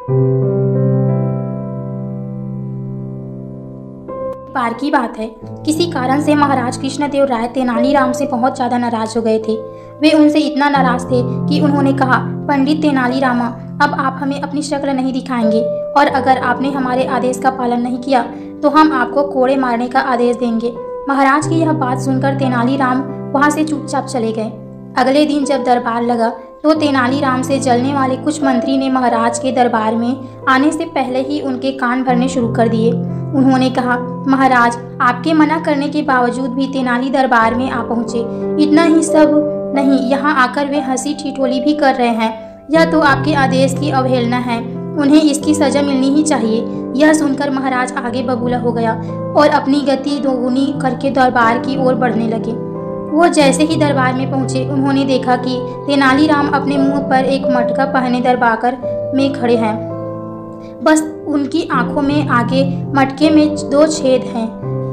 बार की बात है, किसी कारण से महाराज कृष्णदेव राय तेनालीराम से बहुत ज़्यादा नाराज हो गए थे। वे उनसे इतना नाराज थे कि उन्होंने कहा, पंडित तेनालीरामा, अब आप हमें अपनी शक्ल नहीं दिखाएंगे और अगर आपने हमारे आदेश का पालन नहीं किया तो हम आपको कोड़े मारने का आदेश देंगे। महाराज की यह बात सुनकर तेनालीराम वहाँ से चुपचाप चले गए। अगले दिन जब दरबार लगा तो तेनालीराम से जलने वाले कुछ मंत्री ने महाराज के दरबार में आने से पहले ही उनके कान भरने शुरू कर दिए। उन्होंने कहा, महाराज, आपके मना करने के बावजूद भी तेनाली दरबार में आ पहुँचे। इतना ही सब नहीं, यहाँ आकर वे हंसी ठिठोली भी कर रहे हैं। यह तो आपके आदेश की अवहेलना है, उन्हें इसकी सजा मिलनी ही चाहिए। यह सुनकर महाराज आगे बबूला हो गया और अपनी गति दोगुनी करके दरबार की ओर बढ़ने लगे। वो जैसे ही दरबार में पहुंचे, उन्होंने देखा कि तेनालीराम अपने मुंह पर एक मटका पहने दरबार में खड़े हैं। बस उनकी आंखों में आगे मटके में 2 छेद हैं।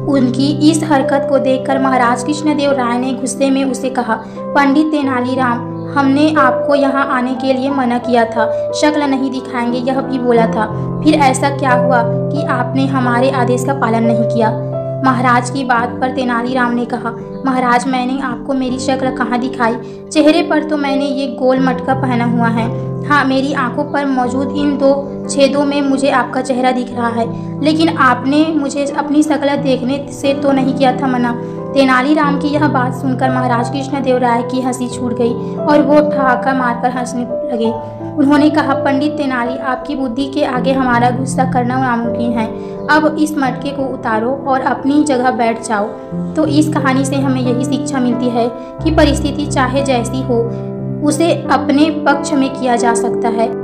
उनकी इस हरकत को देखकर महाराज कृष्णदेव राय ने गुस्से में उसे कहा, पंडित तेनालीराम, हमने आपको यहाँ आने के लिए मना किया था, शक्ल नहीं दिखाएंगे यह भी बोला था। फिर ऐसा क्या हुआ कि आपने हमारे आदेश का पालन नहीं किया? महाराज की बात पर तेनालीराम ने कहा, महाराज, मैंने आपको मेरी शक्ल कहाँ दिखाई? चेहरे पर तो मैंने ये गोल मटका पहना हुआ है। हाँ, मेरी आंखों पर मौजूद इन 2 छेदों में मुझे आपका चेहरा दिख रहा है, लेकिन आपने मुझे अपनी शक्ल देखने से तो नहीं किया था मना। तेनालीराम की यह बात सुनकर महाराज कृष्णदेव राय की हंसी छूट गई और वो ठहाका मारकर हंसने लगे। उन्होंने कहा, पंडित तेनाली, आपकी बुद्धि के आगे हमारा गुस्सा करना नामुमकिन है। अब इस मटके को उतारो और अपनी जगह बैठ जाओ। तो इस कहानी से हमें यही शिक्षा मिलती है कि परिस्थिति चाहे जैसी हो, उसे अपने पक्ष में किया जा सकता है।